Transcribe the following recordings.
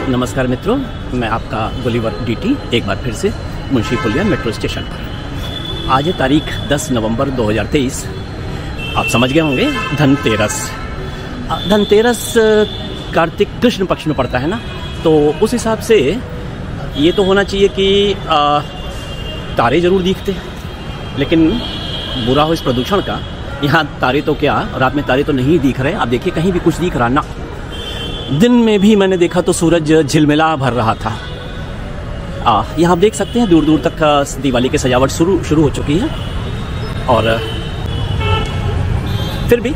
नमस्कार मित्रों, मैं आपका गुलिवर डीटी एक बार फिर से मुंशी पुलिया मेट्रो स्टेशन पर। आज है तारीख 10 नवंबर 2023। आप समझ गए होंगे धनतेरस। धनतेरस कार्तिक कृष्ण पक्ष में पड़ता है ना, तो उस हिसाब से ये तो होना चाहिए कि तारे ज़रूर दिखते, लेकिन बुरा हो इस प्रदूषण का, यहाँ तारे तो क्या, रात में तारे तो नहीं दिख रहे। आप देखिए कहीं भी कुछ दिख रहा ना। दिन में भी मैंने देखा तो सूरज झिलमिला भर रहा था। यहाँ आप देख सकते हैं दूर दूर तक दिवाली की सजावट शुरू हो चुकी है। और फिर भी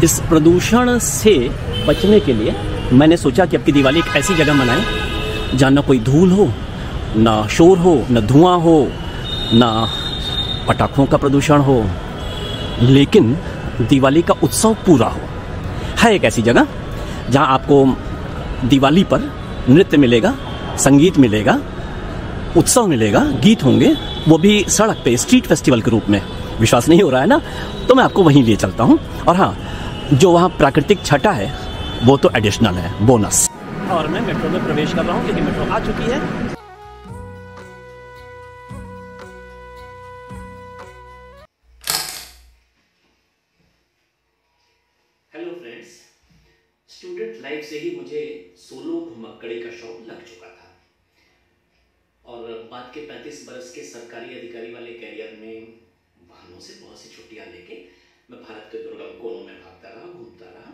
इस प्रदूषण से बचने के लिए मैंने सोचा कि अब की दिवाली एक ऐसी जगह मनाएं जहाँ ना कोई धूल हो, ना शोर हो, ना धुआं हो, ना पटाखों का प्रदूषण हो, लेकिन दिवाली का उत्सव पूरा हो। है एक ऐसी जगह जहाँ आपको दिवाली पर नृत्य मिलेगा, संगीत मिलेगा, उत्सव मिलेगा, गीत होंगे, वो भी सड़क पे स्ट्रीट फेस्टिवल के रूप में। विश्वास नहीं हो रहा है ना, तो मैं आपको वहीं ले चलता हूँ। और हाँ, जो वहाँ प्राकृतिक छटा है वो तो एडिशनल है, बोनस। और मैं मेट्रो में प्रवेश कर रहा हूँ क्योंकि मेट्रो आ चुकी है। हेलो फ्रेंड्स, स्टूडेंट लाइफ से ही मुझे सोलो घुमक्कड़ी का शौक लग चुका था और बाद के 35 बरस के सरकारी अधिकारी वाले कैरियर में वाहनों से बहुत सी छुट्टियां लेके मैं भारत के दुर्गम कोनों में भागता रहा, घूमता रहा,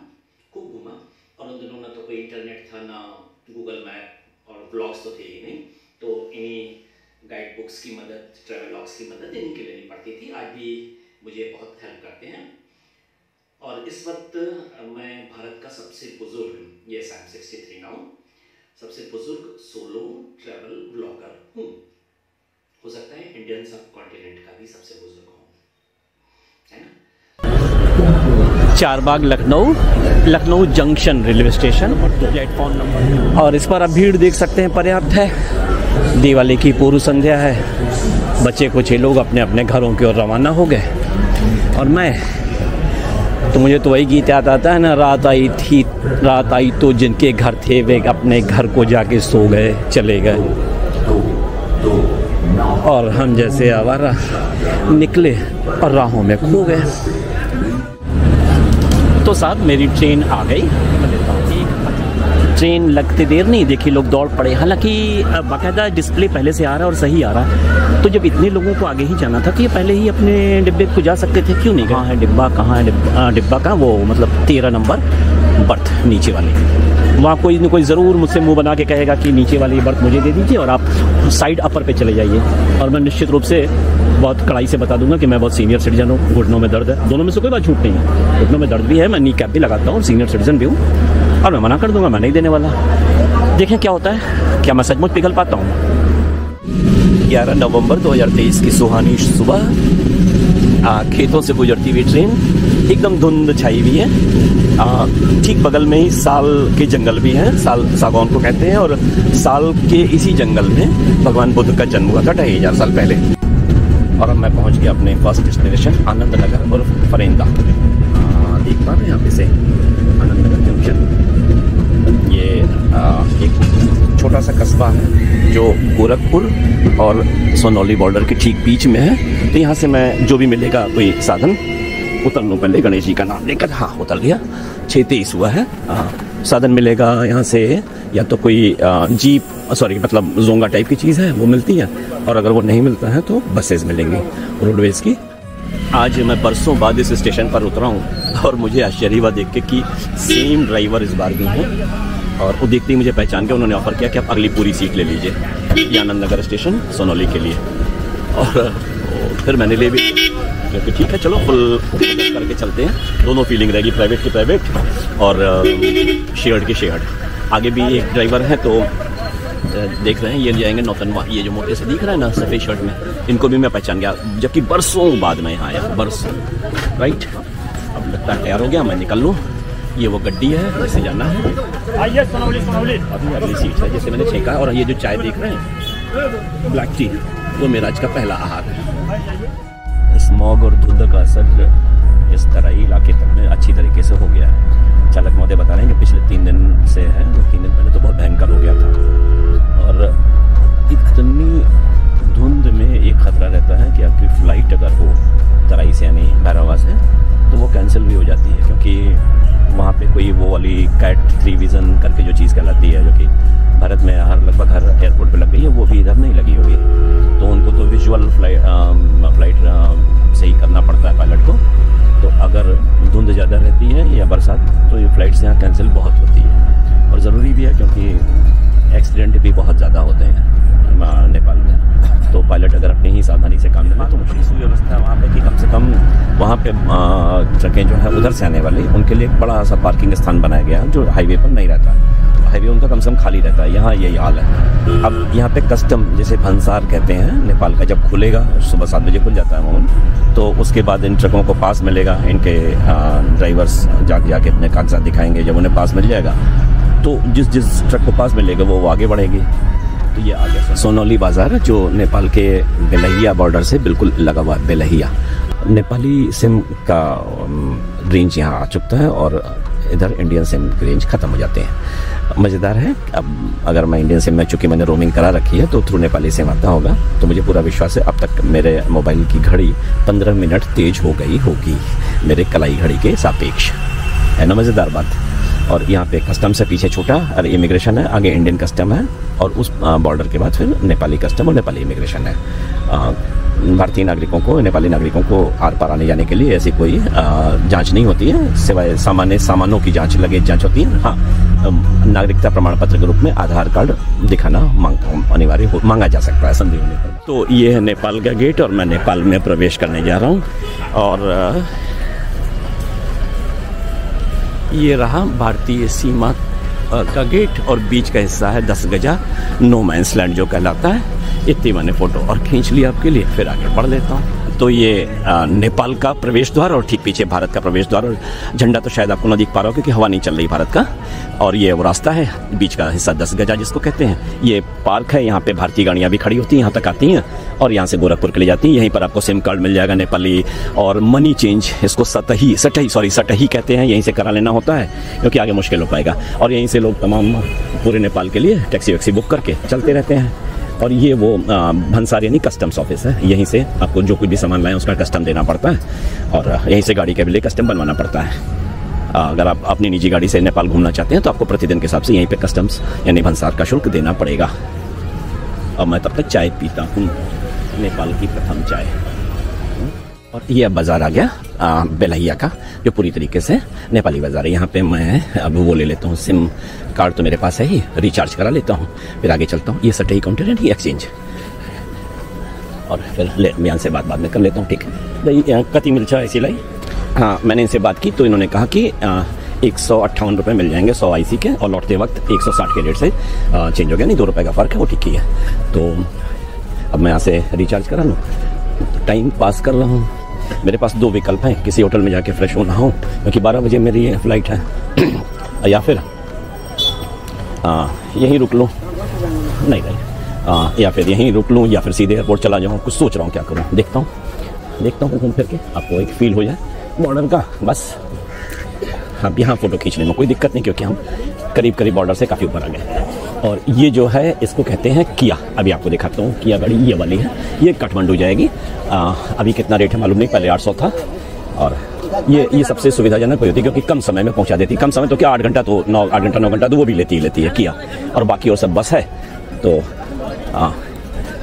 खूब घूमा। और उन दिनों ना तो कोई इंटरनेट था, ना गूगल मैप, और ब्लॉग्स तो थे ही नहीं, तो इन्हीं गाइड बुक्स की मदद, ट्रैवल लॉग्स की मदद इन्हीं की लेनी पड़ती थी। आज भी मुझे बहुत हेल्प करते हैं। और इस वक्त मैं भारत का सबसे बुजुर्ग, ये I'm 63 नाउ, सबसे बुजुर्ग सोलो ट्रैवल ब्लॉगर हूँ। हो सकता है इंडियन सब कॉन्टिनेंट का भी सबसे बुजुर्ग हूँ, है ना। Charbagh Lucknow junction railway station, platform number. और इस पर आप भीड़ देख सकते हैं, पर्याप्त है। दिवाली की पूर्व संध्या है, बच्चे कुछ लोग अपने अपने घरों की ओर रवाना हो गए। और मैं तो मुझे तो वही गीत याद आता है ना, रात आई तो जिनके घर थे वे अपने घर को जाके सो गए, चले गए, और हम जैसे आवारा निकले और राहों में खो गए। तो साहब मेरी ट्रेन आ गई। ट्रेन लगते देर नहीं, देखिए लोग दौड़ पड़े। हालांकि बाकायदा डिस्प्ले पहले से आ रहा है और सही आ रहा है, तो जब इतने लोगों को आगे ही जाना था तो ये पहले ही अपने डिब्बे को जा सकते थे, क्यों नहीं? कहाँ है डिब्बा, कहाँ है डिब्बा का वो मतलब 13 नंबर बर्थ नीचे वाली। वहाँ कोई न कोई ज़रूर मुझसे मुंह बना के कहेगा कि नीचे वाली बर्थ मुझे दे दीजिए और आप साइड अपर पे चले जाइए। और मैं निश्चित रूप से बहुत कड़ाई से बता दूंगा कि मैं बहुत सीनियर सिटीजन हूँ, घुटनों में दर्द है, दोनों में से कोई बात झूठ नहीं है। घुटनों में दर्द भी है, मैं नी कैप भी लगाता हूँ, सीनियर सिटीजन भी हूँ, और मैं मना कर दूंगा, मैं नहीं देने वाला। देखें क्या होता है, क्या मैं सचमुच पिघल पाता हूँ। 11 नवंबर 2023 की सुहानी सुबह, खेतों से गुजरती हुई ट्रेन, एकदम धुंध छाई हुई है। ठीक बगल में ही साल के जंगल भी हैं, सागौन को कहते हैं, और साल के इसी जंगल में भगवान बुद्ध का जन्म हुआ था 2500 साल पहले। और अब मैं पहुंच गया अपने फर्स्ट डेस्टिनेशन आनंद नगर और फरेंदा। देख पा रहे हैं यहाँ पे से आनंद नगर जंक्शन। ये एक छोटा सा कस्बा है जो गोरखपुर और सोनौली बॉर्डर के ठीक बीच में है। तो यहाँ से मैं जो भी मिलेगा कोई साधन, उतर लूँ पहले गणेश जी का नाम लेकर। हाँ, उतर लिया, 6:23 हुआ है। साधन मिलेगा यहाँ से, या तो कोई जीप, सॉरी मतलब जोंगा टाइप की चीज़ है वो मिलती है, और अगर वो नहीं मिलता है तो बसेस मिलेंगी रोडवेज की। आज मैं बरसों बाद इस स्टेशन पर उतरा हूँ और मुझे आश्चर्य हुआ देख के कि सेम ड्राइवर इस बार भी हैं, और वो देखते ही मुझे पहचान के उन्होंने ऑफ़र किया कि आप अगली पूरी सीट ले लीजिए, ये आनंद नगर स्टेशन सोनौली के लिए। और फिर मैंने ले भी, क्योंकि ठीक है चलो फुल करके चलते हैं, दोनों फीलिंग रहेगी, प्राइवेट की प्राइवेट और शेयर्ड की शेयर्ड। आगे भी एक ड्राइवर है, तो देख रहे हैं ये जाएंगे नौतनवा, ये जो मोटे से दिख रहा है ना सफ़ेद शर्ट में, इनको भी मैं पहचान गया, जबकि बरसों बाद मैं यहाँ आया, बरसों। राइट, अब लगता है तैयार हो गया, मैं निकल लूँ। ये वो गड्डी है जैसे जाना है, अभी अगली सीट है जैसे मैंने छेका। और ये जो चाय देख रहे हैं ब्लैक टी, वो मेरा आज का पहला आहार है। स्मॉग और धुंध का असर इस तरह ही इलाके तक में अच्छी तरीके से हो गया है। चालक महोदय बता रहे हैं कि पिछले 3 दिन से है, 3 दिन पहले तो बहुत भयंकर हो गया था। और इतनी धुंध में एक खतरा रहता है कि आपकी फ़्लाइट अगर हो तराई से यानी भैरवा से तो वो कैंसिल भी हो जाती है, क्योंकि वहाँ पे कोई वो वाली कैट 3 विज़न करके जो चीज़ कहलाती है, जो कि भारत में लगभग हर एयरपोर्ट पे लग गई है, वो भी इधर नहीं लगी होगी। तो उनको तो विजुअल फ्लाइट से ही करना पड़ता है पायलट को। तो अगर धुंध ज़्यादा रहती है या बरसात तो ये फ़्लाइट्स यहाँ कैंसिल बहुत होती है, और ज़रूरी भी है क्योंकि एक्सीडेंट भी बहुत ज़्यादा होते हैं नेपाल में। तो पायलट अगर अपनी ही सावधानी से काम लें तो मुझे सुव्यवस्था वहाँ पे कि कम से कम वहाँ पे ट्रकें जो है उधर से आने वाली उनके लिए एक बड़ा सा पार्किंग स्थान बनाया गया है जो हाईवे पर नहीं रहता। हाईवे उनका कम से कम खाली रहता है, यहाँ यही हाल है। अब यहाँ पे कस्टम जिसे भंसार कहते हैं नेपाल का, जब खुलेगा सुबह 7 बजे खुल जाता है मोहन, तो उसके बाद इन ट्रकों को पास मिलेगा। इनके ड्राइवर्स जाके अपने कागजात दिखाएंगे, जब उन्हें पास मिल जाएगा तो जिस ट्रक को पास मिलेगा वो आगे बढ़ेगी। तो ये आगे सोनौली बाज़ार जो नेपाल के बेलहिया बॉर्डर से बिल्कुल लगा हुआ है। बेलहिया नेपाली सिम का रेंज यहाँ आ चुका है और इधर इंडियन सिम की रेंज ख़त्म हो जाते हैं। मज़ेदार है, अब अगर मैं इंडियन सिम में, चूँकि मैंने रोमिंग करा रखी है तो थ्रू नेपाली सिम आता होगा, तो मुझे पूरा विश्वास है अब तक मेरे मोबाइल की घड़ी 15 मिनट तेज़ हो गई होगी मेरे कलाई घड़ी के सापेक्ष। है ना मज़ेदार बात। और यहाँ पे कस्टम से पीछे छोटा और इमिग्रेशन है, आगे इंडियन कस्टम है, और उस बॉर्डर के बाद फिर नेपाली कस्टम और नेपाली इमिग्रेशन है। भारतीय नागरिकों को, नेपाली नागरिकों को आर पार आने जाने के लिए ऐसी कोई जांच नहीं होती है, सिवाय सामान्य सामानों की जांच, लगेज जांच होती है। हाँ, नागरिकता प्रमाण पत्र के रूप में आधार कार्ड दिखाना अनिवार्य मांगा जा सकता है संदेह होने पर। तो ये है नेपाल का गेट और मैं नेपाल में प्रवेश करने जा रहा हूँ। और ये रहा भारतीय सीमा का गेट और बीच का हिस्सा है 10 गजा नो मैंस लैंड जो कहलाता है। इतनी मैंने फ़ोटो और खींच ली आपके लिए, फिर आगे बढ़ लेता हूँ। तो ये नेपाल का प्रवेश द्वार और ठीक पीछे भारत का प्रवेश द्वार, और झंडा तो शायद आपको ना दिख पा रहा हो क्योंकि हवा नहीं चल रही भारत का। और ये वो रास्ता है, बीच का हिस्सा 10 गजा जिसको कहते हैं। ये पार्क है, यहाँ पे भारतीय गाड़ियाँ भी खड़ी होती हैं, यहाँ तक आती हैं और यहाँ से गोरखपुर के लिए जाती हैं। यहीं पर आपको सिम कार्ड मिल जाएगा नेपाली, और मनी चेंज, इसको सटही कहते हैं, यहीं से करा लेना होता है क्योंकि आगे मुश्किल हो पाएगा। और यहीं से लोग तमाम पूरे नेपाल के लिए टैक्सी वैक्सी बुक करके चलते रहते हैं। और ये वो भंसार यानी कस्टम्स ऑफिस है, यहीं से आपको जो कुछ भी सामान लाएं उसका कस्टम देना पड़ता है, और यहीं से गाड़ी के लिए कस्टम बनवाना पड़ता है। अगर आप अपनी निजी गाड़ी से नेपाल घूमना चाहते हैं तो आपको प्रतिदिन के हिसाब से यहीं पे कस्टम्स यानी भंसार का शुल्क देना पड़ेगा। अब मैं तब तक चाय पीता हूँ, नेपाल की प्रथम चाय। और ये अब बाज़ार आ गया बेलहिया का, जो पूरी तरीके से नेपाली बाज़ार है। यहाँ पे मैं अब वो ले लेता हूँ, सिम कार्ड तो मेरे पास है ही, रिचार्ज करा लेता हूँ, फिर आगे चलता हूँ। ये सटही काउंटर है, एक्सचेंज, और फिर मैं से बाद में कर लेता हूँ। ठीक है, कति मिलता है सिलाई। हाँ, मैंने इनसे बात की तो इन्होंने कहा कि 158 रुपये मिल जाएंगे 100 IC के, और लौटते वक्त 160 के रेट से चेंज हो गया, नहीं 2 रुपये का फ़र्क है, वो ठीक ही है। तो अब मैं यहाँ से रिचार्ज करा लूँ, टाइम पास कर रहा हूँ। मेरे पास 2 विकल्प हैं, किसी होटल में जाके फ्रेश होना हो क्योंकि 12 बजे मेरी फ़्लाइट है, या फिर यहीं रुक लूँ, नहीं या फिर यहीं रुक लूँ, या फिर सीधे एयरपोर्ट चला जाऊँ। कुछ सोच रहा हूँ क्या करूँ, देखता हूँ घूम फिर के, आपको एक फील हो जाए बॉर्डर का। बस अब यहाँ फ़ोटो खींचने में कोई दिक्कत नहीं क्योंकि हम करीब बॉर्डर से काफ़ी ऊपर आ गए। और ये जो है इसको कहते हैं किया, अभी आपको दिखाता हूँ। किया गाड़ी ये वाली है, ये काठमांडू जाएगी। अभी कितना रेट है मालूम नहीं, पहले 800 था। और ये सबसे सुविधाजनक होती है क्योंकि कम समय में पहुँचा देती। कम समय तो क्या, 8 घंटा तो 9 घंटा तो वो भी लेती है किया। और बाकी और सब बस है तो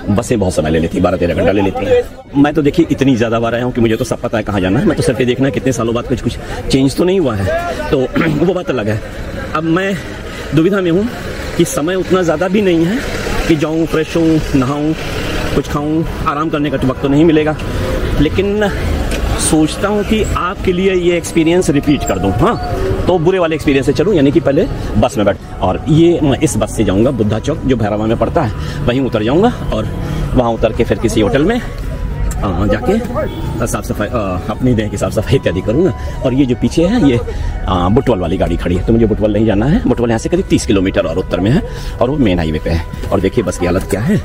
बसें बहुत समय ले लेती है, 12-13 घंटा ले लेती हैं। मैं तो देखिए इतनी ज़्यादा बार आया हूँ कि मुझे तो सब पता है कहाँ जाना है। मैं तो सिर्फ ये देखना है कितने सालों बाद कुछ चेंज तो नहीं हुआ है, तो वो बात अलग है। अब मैं दुविधा में हूँ कि समय उतना ज़्यादा भी नहीं है कि जाऊँ, फ्रेश हूँ, नहाऊँ, कुछ खाऊँ, आराम करने का तो वक्त तो नहीं मिलेगा। लेकिन सोचता हूँ कि आपके लिए ये एक्सपीरियंस रिपीट कर दूँ। हाँ, तो बुरे वाले एक्सपीरियंस से चलूँ, यानी कि पहले बस में बैठ, और ये मैं इस बस से जाऊँगा बुद्धा चौक जो भैरवा में पड़ता है, वहीं उतर जाऊँगा और वहाँ उतर के फिर किसी होटल में जाके साफ़ सफाई, अपनी देह की साफ़ सफाई इत्यादि करूँगा। और ये जो पीछे है ये बुटवल वाली गाड़ी खड़ी है, तो मुझे बुटवल नहीं जाना है। बुटवल यहाँ से करीब 30 किलोमीटर और उत्तर में है, और वो मेन हाईवे पे है। और देखिए बस की हालत क्या है,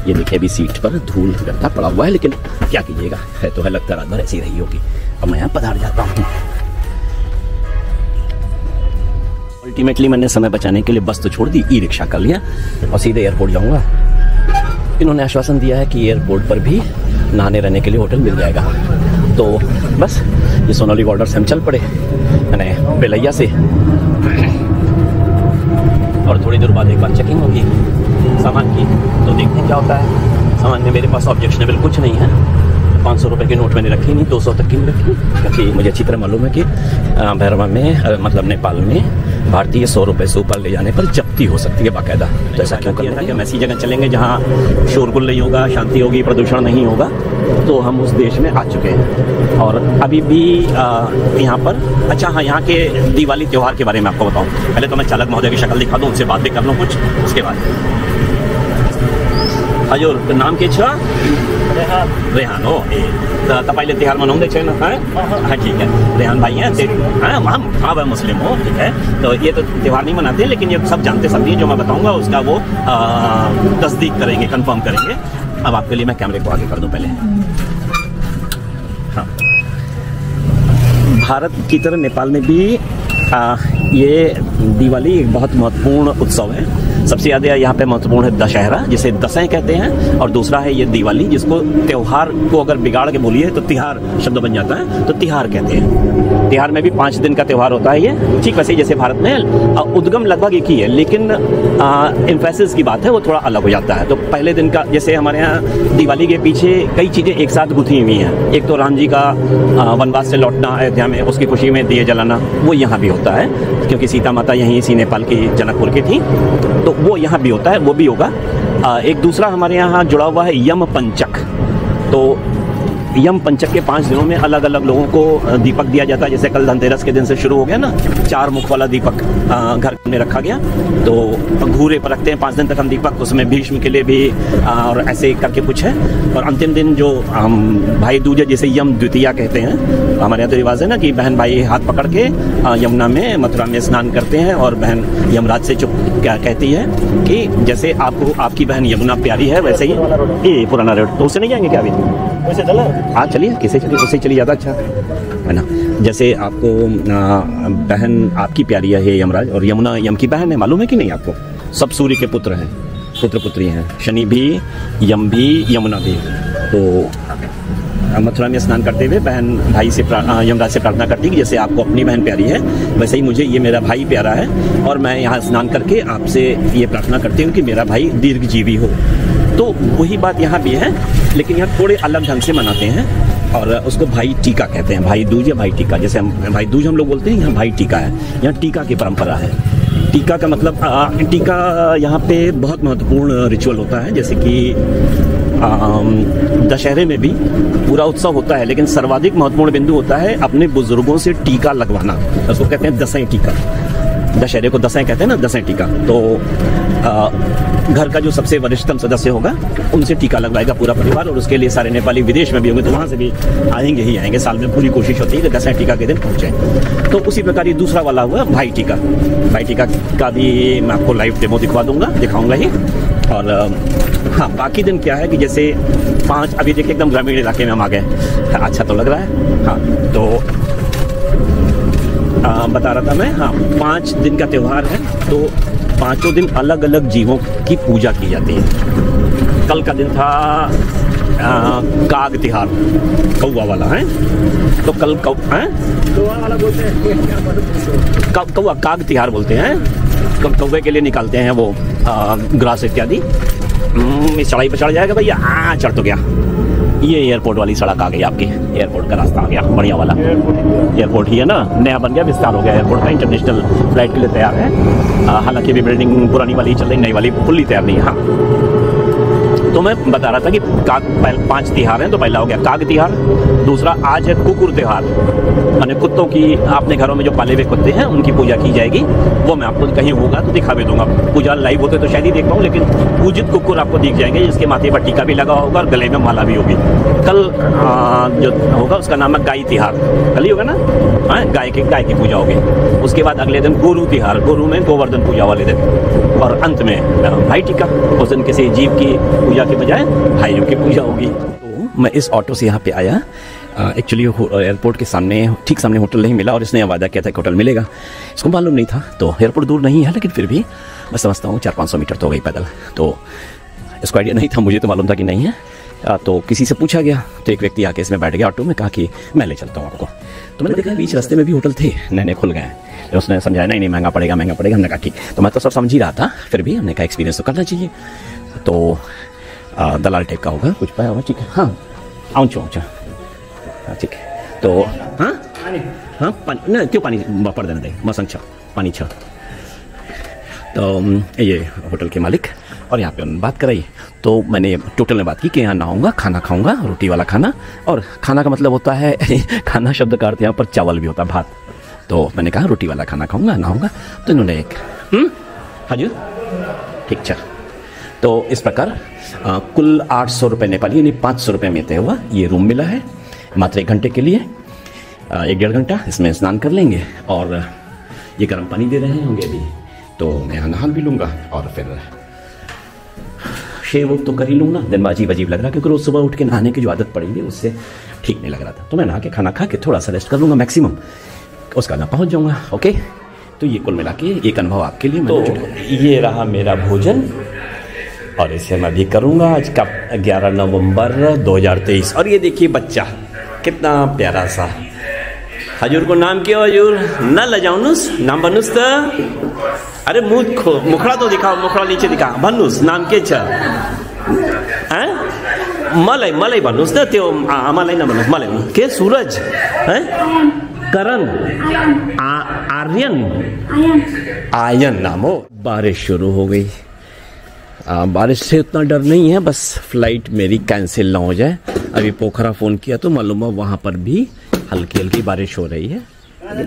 ये देखिए अभी सीट पर धूल गड्ढा पड़ा हुआ है, लेकिन क्या कीजिएगा, है तो है, लगता रात भर ऐसी रही होगी। अब मैं यहाँ पधार जाता हूँ। अल्टीमेटली मैंने समय बचाने के लिए बस तो छोड़ दी, ई रिक्शा कर लिया और सीधे एयरपोर्ट जाऊँगा। इन्होंने आश्वासन दिया है कि एयरपोर्ट पर भी नहाने रहने के लिए होटल मिल जाएगा। तो बस ये सोनाली बॉर्डर से हम चल पड़े मैंने बेलैया से, और थोड़ी देर बाद एक बार चेकिंग होगी सामान की, तो देखते हैं क्या होता है। सामान में मेरे पास ऑब्जेक्शनेबल कुछ नहीं है। 500 रुपये के नोट मैंने रखे नहीं, 200 तक की नहीं रखी, क्योंकि मुझे अच्छी तरह मालूम है कि भैरवा में मतलब नेपाल में भारतीय 100 रुपये से ऊपर ले जाने पर जब्ती हो सकती है बाकायदा। तो ऐसा क्यों करना था कि हम ऐसी जगह चलेंगे जहाँ शोरगुल नहीं होगा, शांति होगी, प्रदूषण नहीं होगा। तो हम उस देश में आ चुके हैं और अभी भी यहाँ पर, अच्छा हाँ, यहाँ के दिवाली त्यौहार के बारे में आपको बताऊँ। पहले तो मैं चालक महोदय की शक्ल दिखा दूँ, उनसे बात भी कर लूँ कुछ, उसके बाद। हजुर नाम के छ? रेहान हो। तपाईँले तिहार मनाउँदै छैन? हाँ ठीक है, रेहान भाई हैं। हाँ भाई मुस्लिम हो, ठीक है। तो ये तो त्यौहार नहीं मनाते हैं, लेकिन ये सब जानते सब, जो मैं बताऊंगा उसका वो तस्दीक करेंगे, कंफर्म करेंगे। अब आपके लिए मैं कैमरे को आगे कर दूं पहले। हाँ, भारत की तरह नेपाल में भी ये दिवाली एक बहुत महत्वपूर्ण उत्सव है। सबसे ज़्यादा यहाँ पे महत्वपूर्ण है दशहरा, जिसे दशैं कहते हैं, और दूसरा है ये दिवाली, जिसको त्यौहार को अगर बिगाड़ के बोलिए तो तिहार शब्द बन जाता है, तो तिहार कहते हैं। तिहार में भी 5 दिन का त्यौहार होता है ये, ठीक वैसे जैसे भारत में उद्गम लगभग एक ही है, लेकिन एम्फेसिस की बात है वो थोड़ा अलग हो जाता है। तो पहले दिन का, जैसे हमारे यहाँ दिवाली के पीछे कई चीज़ें एक साथ गुथी हुई हैं। एक तो राम जी का वनवास से लौटना अयोध्या में, उसकी खुशी में दिए जलाना, वो यहाँ भी होता है, क्योंकि सीता माता यहीं इसी नेपाल की जनकपुर की थी, तो वो यहाँ भी होता है, वो भी होगा। एक दूसरा हमारे यहाँ जुड़ा हुआ है यम पंचक। तो यम पंचक के 5 दिनों में अलग अलग लोगों को दीपक दिया जाता है। जैसे कल धनतेरस के दिन से शुरू हो गया ना, 4 मुख वाला दीपक घर में रखा गया, तो घूरे पर रखते हैं 5 दिन तक हम दीपक, उसमें भीष्म के लिए भी और ऐसे करके कुछ है। और अंतिम दिन जो भाई दूज, जिसे यम द्वितीया कहते हैं, हमारे यहाँ तो रिवाज है ना कि बहन भाई हाथ पकड़ के यमुना में, मथुरा में स्नान करते हैं, और बहन यमराज से चुप क्या कहती है कि जैसे आपको आपकी बहन यमुना प्यारी है, वैसे ही ये पुराना रोड, तो उससे नहीं जाएंगे क्या अभी? वैसे चला, हाँ चलिए, किसे चलिए, उससे चलिए, ज़्यादा अच्छा है ना। जैसे आपको बहन आपकी प्यारी है यमराज, और यमुना यम की बहन है, मालूम है कि नहीं आपको? सब सूर्य के पुत्र हैं, पुत्र पुत्री हैं, शनि भी, यम भी, यमुना भी। तो मथुरा में स्नान करते हुए बहन भाई से यमराज से प्रार्थना करती है कि जैसे आपको अपनी बहन प्यारी है, वैसे ही मुझे ये मेरा भाई प्यारा है, और मैं यहाँ स्नान करके आपसे ये प्रार्थना करती हूँ कि मेरा भाई दीर्घजीवी हो। तो वही बात यहाँ भी है, लेकिन यहाँ थोड़े अलग ढंग से मनाते हैं, और उसको भाई टीका कहते हैं, भाई दूज या भाई टीका। जैसे हम भाई दूज हम लोग बोलते हैं, यहाँ भाई टीका है, यहाँ टीका की परंपरा है। टीका का मतलब टीका यहाँ पे बहुत महत्वपूर्ण रिचुअल होता है। जैसे कि दशहरे में भी पूरा उत्सव होता है, लेकिन सर्वाधिक महत्वपूर्ण बिंदु होता है अपने बुजुर्गों से टीका लगवाना, उसको कहते हैं दशैं टीका। दशहरे को दशैं कहते हैं ना, दशैं टीका। तो घर का जो सबसे वरिष्ठतम सदस्य होगा उनसे टीका लगवाएगा पूरा परिवार, और उसके लिए सारे नेपाली विदेश में भी होंगे, तो वहाँ से भी आएंगे ही आएंगे। साल में पूरी कोशिश होती है कि दशैं टीका के दिन पहुँचे। तो उसी प्रकार ये दूसरा वाला हुआ भाई टीका। भाई टीका का भी मैं आपको लाइव डेमो दिखाऊंगा ही। और हाँ, बाकी दिन क्या है कि जैसे 5, अभी देखिए एकदम ग्रामीण इलाके में हम आ गए, अच्छा तो लग रहा है। हाँ, तो बता रहा था मैं, हाँ 5 दिन का त्यौहार है, तो 5 दिन अलग अलग जीवों की पूजा की जाती है। कल का दिन था काग तिहार, कौवा वाला है, तो कल कौवा वाला बोलते हैं, कौवा काग तिहार बोलते हैं। कौवे के लिए निकालते हैं वो ग्रास इत्यादि। इस चढ़ाई पर चढ़ जाएगा भैया, हाँ चढ़ तो गया। ये एयरपोर्ट वाली सड़क आ गई आपकी, एयरपोर्ट का रास्ता आ गया, बढ़िया वाला एयरपोर्ट ही है ना, नया बन गया, विस्तार हो गया एयरपोर्ट का, इंटरनेशनल फ्लाइट के लिए तैयार है। हालांकि भी बिल्डिंग पुरानी वाली चल रही, नई वाली फुल्ली तैयार नहीं है। हाँ, तो मैं बता रहा था कि 5 तिहार हैं। तो पहला हो गया काग तिहार, दूसरा आज है कुकुर तिहार, माने कुत्तों की, आपने घरों में जो पाले हुए कुत्ते हैं उनकी पूजा की जाएगी। वो मैं आपको कहीं होगा तो दिखा भी दूंगा, पूजा लाइव होते तो शायद ही देख पाऊँ, लेकिन पूजित कुकुर आपको दिख जाएंगे, जिसके माथे पर टीका भी लगा होगा और गले में माला भी होगी। कल जो होगा उसका नाम है गाय तिहार, कल ही होगा ना, हाँ गाय की पूजा होगी। उसके बाद अगले दिन गोरू तिहार, गोरू में गोवर्धन पूजा वाले दिन, और अंत में भाई टीका। उस दिन किसी जीव की पूजा के बजाय भाइयों की पूजा होगी। तो मैं इस ऑटो से यहाँ पे आया, एक्चुअली एयरपोर्ट के सामने ठीक सामने होटल नहीं मिला और इसने वादा किया था कि होटल मिलेगा, इसको मालूम नहीं था। तो एयरपोर्ट दूर नहीं है लेकिन फिर भी मैं समझता हूँ 400-500 मीटर तो हो गई पैदल, तो इसको आइडिया नहीं था, मुझे तो मालूम था कि नहीं है। तो किसी से पूछा गया तो एक व्यक्ति आके इसमें बैठ गया ऑटो में, कहा कि मैं ले चलता हूँ आपको। तो मैंने देखा बीच रास्ते में भी होटल थे, नए नए खुल गए हैं, तो उसने समझाया नहीं महंगा पड़ेगा महंगा पड़ेगा। हमने कहा ठीक, तो मैं तो सब समझ ही रहा था, फिर भी हमने कहा एक्सपीरियंस तो करना चाहिए। तो दलाल टाइप का होगा, कुछ पाया होगा, ठीक है, हाँ आऊँ ठीक है। तो हाँ पानी ना क्यों पानी पड़ देना दे मौसम छ पानी छ। तो ये होटल के मालिक और यहाँ पे उन्होंने बात कराई, तो मैंने टोटल में बात की कि यहाँ नहाऊंगा, खाना खाऊंगा, रोटी वाला खाना, और खाना का मतलब होता है खाना शब्द का अर्थ यहाँ पर चावल भी होता है, भात। तो मैंने कहा रोटी वाला खाना खाऊंगा, नहाऊंगा। तो इन्होंने एक हाजू ठीक छ। तो इस प्रकार कुल 800 रुपये नेपाली यानी 500 रुपये में तय हुआ ये रूम मिला है मात्र 1 घंटे के लिए, 1-1.5 घंटा इसमें स्नान कर लेंगे और ये गर्म पानी दे रहे होंगे अभी, तो मैं यहाँ नहा भी लूँगा और फिर शेव तो कर ही लूँगा। दिन में अजीब अजीब लग रहा क्योंकि रोज़ सुबह उठ के नहाने की जो आदत पड़ेगी उससे ठीक नहीं लग रहा था, तो मैं नहा के खाना खा के थोड़ा सा रेस्ट कर लूँगा मैक्सिमम, उसका ना पहुँच जाऊँगा। ओके, तो ये कुल मिला के एक अनुभव आपके लिए। तो ये रहा मेरा भोजन और इसे मैं भी करूँगा आज का 11 नवंबर 2023। और ये देखिए बच्चा कितना प्यारा सा, हजूर को नाम क्या हजूर न लजाउनुस, नाम बनूस तो अरे मुखड़ा तो दिखाओ, मुखड़ा नीचे दिखा, भन्नुस नाम के छ मलाई मलाई भन्नुस् न, त्यो मलाई नभन्नुहोस्, मलाई के सूरज है, करण, आर्यन, आयन नाम हो। बारिश शुरू हो गई, बारिश से उतना डर नहीं है, बस फ्लाइट मेरी कैंसिल ना हो जाए। अभी पोखरा फ़ोन किया तो मालूम है वहाँ पर भी हल्की हल्की बारिश हो रही है,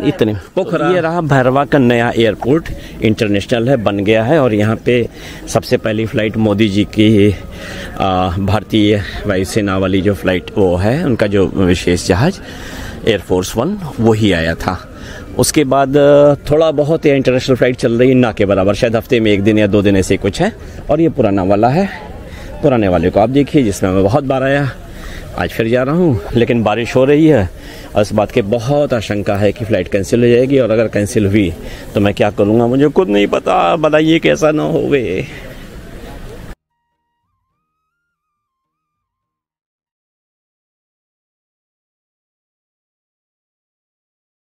इतने पोखरा। ये रहा भैरवा का नया एयरपोर्ट, इंटरनेशनल है, बन गया है और यहाँ पे सबसे पहली फ़्लाइट मोदी जी की भारतीय वायुसेना वाली जो फ़्लाइट वो है, उनका जो विशेष जहाज़ एयरफोर्स 1 वो ही आया था। उसके बाद थोड़ा बहुत ये इंटरनेशनल फ़्लाइट चल रही है ना के बराबर, शायद हफ्ते में 1 दिन या 2 दिन ऐसे कुछ है। और ये पुराना वाला है, पुराने वाले को आप देखिए जिसमें मैं बहुत बार आया, आज फिर जा रहा हूँ, लेकिन बारिश हो रही है और इस बात की बहुत आशंका है कि फ़्लाइट कैंसिल हो जाएगी और अगर कैंसिल हुई तो मैं क्या करूँगा मुझे खुद नहीं पता, बताइए कैसा ना होवे।